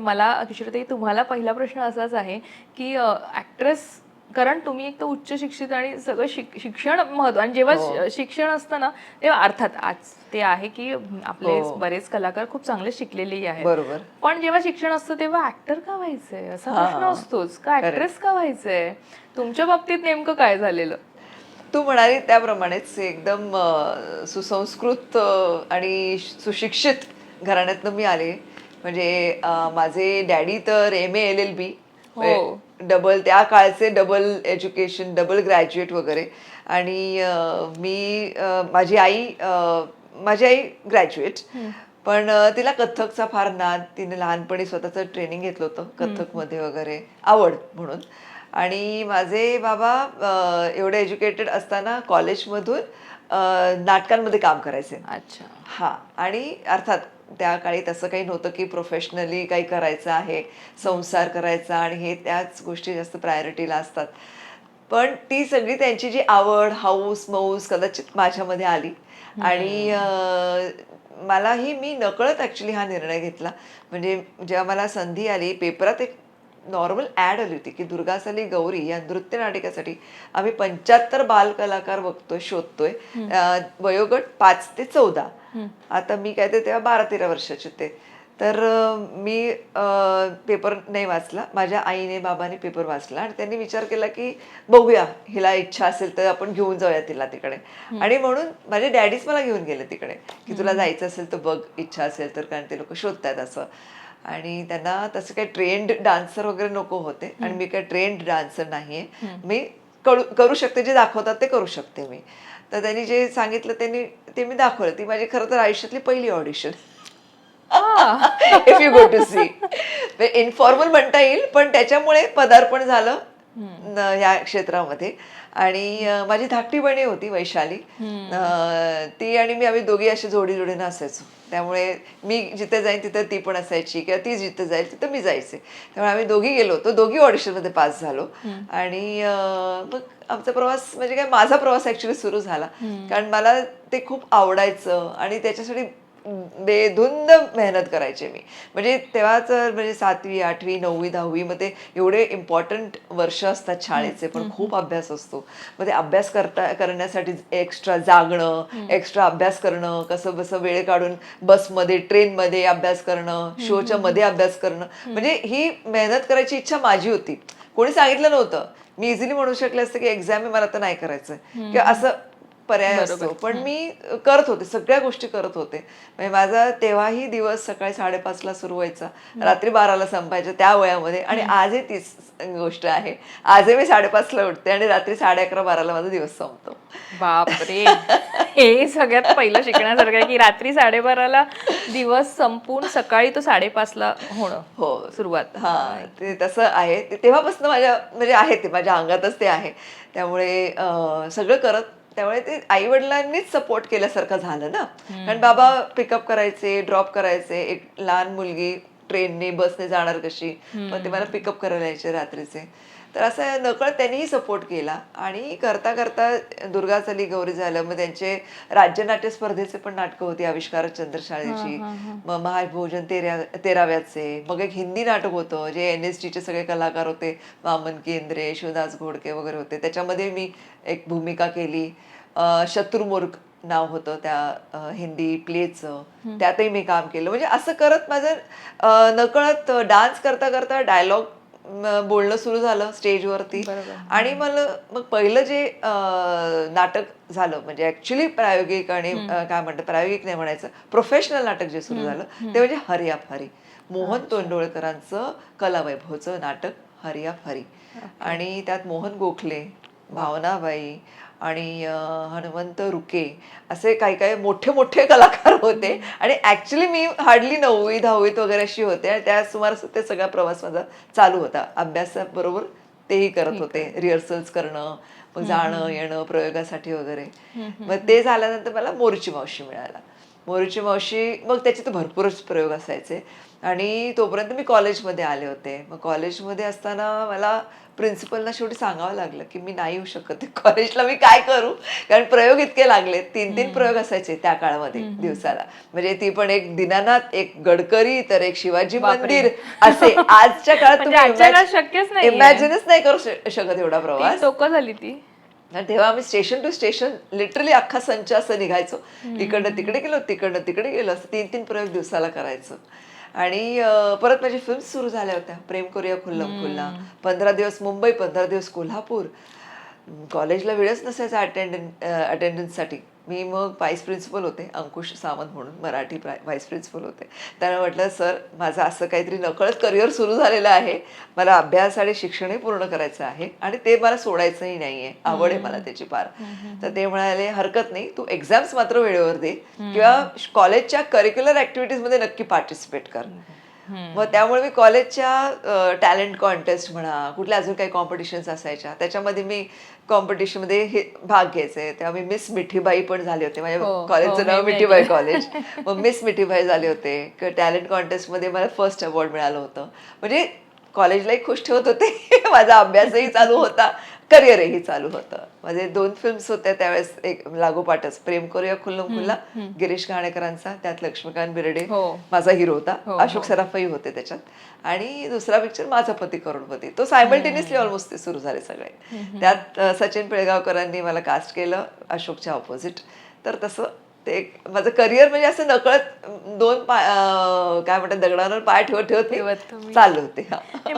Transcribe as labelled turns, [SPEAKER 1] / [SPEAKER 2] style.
[SPEAKER 1] मला किशोरताई तुम्हाला पहिला प्रश्न असाच आहे की ऍक्ट्रेस, कारण तुम्ही एक तर उच्च शिक्षित आणि सगळं शिक्षण महत्व, आणि जेव्हा शिक्षण असतं ना तेव्हा अर्थात आज ते आहे की आपले बरेच कलाकार खूप चांगले शिकलेलेही आहेत,
[SPEAKER 2] बरोबर.
[SPEAKER 1] पण जेव्हा शिक्षण असतं तेव्हा ऍक्टर का व्हायचंय असा प्रश्न असतोच, का ऍक्ट्रेस का व्हायचंय? तुमच्या बाबतीत नेमकं काय झालेलं?
[SPEAKER 2] तू म्हणाली त्याप्रमाणेच एकदम सुसंस्कृत आणि सुशिक्षित घराण्यातनं मी आले. म्हणजे माझे डॅडी तर MA LLB, डबल त्या काळचे डबल एज्युकेशन, डबल ग्रॅज्युएट वगैरे. आणि माझी आई ग्रॅज्युएट, पण तिला कथ्थकचा फार नाद, तिने लहानपणी स्वतःचं ट्रेनिंग घेतलं होतं कथ्थकमध्ये वगैरे, आवड म्हणून. आणि माझे बाबा एवढे एज्युकेटेड असताना कॉलेजमधून नाटकांमध्ये काम करायचे.
[SPEAKER 1] अच्छा.
[SPEAKER 2] हा, आणि अर्थात त्या काळी तसं काही नव्हतं की प्रोफेशनली काही करायचं आहे, संसार करायचा, आणि हे त्याच गोष्टी जास्त प्रायोरिटीला असतात. पण ती सगळी त्यांची जी आवड, हाऊस मौस कदाचित माझ्यामध्ये आली. आणि मलाही, मी नकळत ऍक्च्युली हा निर्णय घेतला. म्हणजे जेव्हा मला संधी आली, पेपरात एक नॉर्मल ऍड आली होती की दुर्गा साली गौरी या नृत्य नाटिकेसाठी आम्ही 75 बाल कलाकार बघतोय, शोधतोय, वयोगट 5 ते 14. आता मी काय ते तेव्हा 12-13 वर्षाचे ते. तर मी पेपर नाही वाचला, माझ्या आईने बाबाने पेपर वाचला आणि त्यांनी विचार केला की बघूया, हिला इच्छा असेल तर आपण घेऊन जाऊया तिला तिकडे. आणि म्हणून माझे डॅडीच मला घेऊन गेले तिकडे की तुला जायचं असेल तर बघ, इच्छा असेल तर, कारण ते लोक शोधतायत असं. आणि त्यांना तसं काही ट्रेंड डान्सर वगैरे नको होते, आणि मी काही ट्रेंड डान्सर नाहीये. मी करू शकते, जे दाखवतात ते करू शकते मी. तर त्यांनी जे सांगितलं ते मी दाखवलं. ती माझी खरं तर आयुष्यातली पहिली audition, if you go to see. Informal म्हणता येईल, पण त्याच्यामुळे पदार्पण झालं या क्षेत्रामध्ये. आणि माझी धाकटी बहिणी होती वैशाली, ती आणि मी, आम्ही दोघी अशी जोडीने असायचो. त्यामुळे मी जिथे जाईन तिथे ती पण असायची, किंवा ती जिथे जाईल तिथं मी जायचे. त्यामुळे आम्ही दोघी गेलो होतो, दोघी ऑडिशनमध्ये पास झालो. आणि मग आमचा प्रवास, म्हणजे काय, माझा प्रवास ऍक्च्युली सुरू झाला. कारण मला ते खूप आवडायचं आणि त्याच्यासाठी बेधुंद मेहनत करायचे मी. म्हणजे तेव्हाच म्हणजे 7वी 8वी 9वी 10वी मध्ये एवढे इम्पॉर्टंट वर्ष असतात शाळेचे, पण खूप अभ्यास असतो. मग ते अभ्यास करण्यासाठी एक्स्ट्रा जागणं, एक्स्ट्रा अभ्यास करणं, कसं बसं वेळ काढून बसमध्ये, ट्रेनमध्ये अभ्यास करणं, शोच्या मध्ये अभ्यास करणं, म्हणजे ही मेहनत करायची इच्छा माझी होती. कोणी सांगितलं नव्हतं. मी इझिली म्हणू शकले असते की एक्झाम आहे, मला तर नाही करायचं, किंवा असं पर्याय असतो. पण मी करत होते, सगळ्या गोष्टी करत होते. म्हणजे माझा तेव्हाही दिवस सकाळी 5:30ला सुरू व्हायचा, रात्री 12ला संपायचा त्या वयामध्ये. आणि आजही तीच गोष्ट आहे. आजही मी 5:30ला उठते आणि रात्री 11:30-12ला माझा दिवस संपतो.
[SPEAKER 1] बापरे, हे सगळ्यात पहिलं शिकण्यासारखं आहे की रात्री 12:30ला दिवस संपून सकाळी तो 5:30ला होणं.
[SPEAKER 2] हो,
[SPEAKER 1] सुरुवात.
[SPEAKER 2] हा, ते तसं आहे. तेव्हापासून माझ्या, म्हणजे आहे ते माझ्या अंगातच ते आहे. त्यामुळे सगळं करत, त्यामुळे ते आई वडिलांनीच सपोर्ट केल्यासारखं झालं ना. कारण बाबा पिकअप करायचे, ड्रॉप करायचे. एक लहान मुलगी ट्रेनने बसने जाणार कशी, मग ते मला पिकअप करायला यायचे रात्रीचे. तर असं नकळत त्यांनीही सपोर्ट केला. आणि करता करता दुर्गा चली गौरी झालं, मग त्यांचे राज्यनाट्य स्पर्धेचे पण नाटकं होती, आविष्कार चंद्रशाळेची, मग महाभोजन 13व्याचे, मग एक हिंदी नाटक होतं जे NSDचे सगळे कलाकार होते, वामन केंद्रे, शिवदास घोडके वगैरे होते, त्याच्यामध्ये मी एक भूमिका केली. शत्रुमूर्ख नाव होतं त्या हिंदी प्लेचं, त्यातही मी काम केलं. म्हणजे असं करत माझं नकळत डान्स करता करता डायलॉग बोलणं सुरू झालं स्टेजवरती. आणि मला मग पहिलं जे नाटक झालं, म्हणजे ऍक्च्युली प्रायोगिक आणि काय म्हणतात, प्रायोगिक नाही म्हणायचं, प्रोफेशनल नाटक जे सुरू झालं ते म्हणजे हरी आप हरी, मोहन तोंडोळकरांचं कलावैभवचं नाटक हरी आप हरी. आणि त्यात मोहन गोखले, भावनाबाई आणि हनुमंत रुके असे काही काही मोठे मोठे कलाकार होते. आणि ऍक्च्युली मी हार्डली 9वी 10वीत वगैरे अशी होते, आणि त्या सुमारास ते सगळा प्रवास माझा चालू होता. अभ्यासाबरोबर तेही करत होते, रिहर्सल्स करणं, मग जाणं येणं प्रयोगासाठी वगैरे. मग ते झाल्यानंतर मला मोरची मावशी मिळाला. मोरूची मावशी, मग त्याचे तर भरपूरच प्रयोग असायचे. आणि तोपर्यंत मी कॉलेजमध्ये आले होते. मग कॉलेजमध्ये असताना मला प्रिन्सिपलना शेवटी सांगावं लागलं की मी नाही येऊ शकत कॉलेजला, मी काय करू, कारण प्रयोग इतके लागले. 3-3 प्रयोग असायचे त्या काळामध्ये दिवसाला. म्हणजे ती पण एक दीनानाथ, एक गडकरी, तर एक शिवाजी मंदिर, असे आजच्या काळात
[SPEAKER 1] म्हणजे आजच्या काळात शक्यच नाहीये.
[SPEAKER 2] इमॅजिनच नाही करू शकत एवढा
[SPEAKER 1] ती
[SPEAKER 2] प्रवास.
[SPEAKER 1] टोकं झाली ती.
[SPEAKER 2] आणि तेव्हा आम्ही स्टेशन टू स्टेशन लिटरली अख्खा संच असं निघायचो. इकडनं तिकडे गेलो, तिकडनं तिकडे गेलो, असं 3-3 प्रयोग दिवसाला करायचो. आणि परत माझ्या फिल्म्स सुरू झाल्या होत्या. प्रेम करूया खुल्लम खुल्ला, 15 दिवस मुंबई, 15 दिवस कोल्हापूर. कॉलेजला वेळच नसायचा अटेंडन्ससाठी. मी मग व्हाईस प्रिन्सिपल होते, अंकुश सावंत म्हणून मराठी व्हाईस प्रिन्सिपल होते. त्यांना म्हटलं, सर माझं असं काहीतरी नकळत करिअर सुरू झालेलं आहे, मला अभ्यास आणि शिक्षणही पूर्ण करायचं आहे आणि ते मला सोडायचंही नाही आहे, आवड आहे मला त्याची फार. तर ते म्हणाले, हरकत नाही, तू एक्झाम्स मात्र वेळेवर दे किंवा कॉलेजच्या करिक्युलर ॲक्टिव्हिटीजमध्ये नक्की पार्टिसिपेट कर. मग त्यामुळे मी कॉलेजच्या टॅलेंट कॉन्टेस्ट म्हणा, कुठल्या अजून काही कॉम्पिटिशन्स असायच्या, त्याच्यामध्ये मी कॉम्पिटिशनमध्ये हे भाग घ्यायचे. तेव्हा मी मिस मिठीबाई पण झाले होते. माझ्या कॉलेजचं नाव मिठीबाई कॉलेज. मग मिस मिठीबाई झाले होते. टॅलेंट कॉन्टेस्टमध्ये मला फर्स्ट अवॉर्ड मिळालं होतं. म्हणजे कॉलेजलाही खुश ठेवत होते, माझा अभ्यासही चालू होता, करिअरही चालू होतं. माझे 2 फिल्म्स होत्या त्यावेळेस, एक लागोपाठच, प्रेम करूया खुल्लम खुल्ला गिरीश घाणेकरांचा, त्यात लक्ष्मीकांत बेर्डे माझा हिरो होता, अशोक सराफही होते त्याच्यात. आणि दुसरा पिक्चर माझा पती करोडपती, तो सायमल्टेनियसली ऑलमोस्ट ते सुरू झाले सगळे. त्यात सचिन पिळगावकरांनी मला कास्ट केलं अशोकच्या ऑपोजिट. तर तसं ते माझं करिअर म्हणजे असं नकळत 2 काय म्हणतात दगडांवर पाय ठेवत ठेवत
[SPEAKER 1] ठेवत तुम्ही.
[SPEAKER 2] चाललं होते.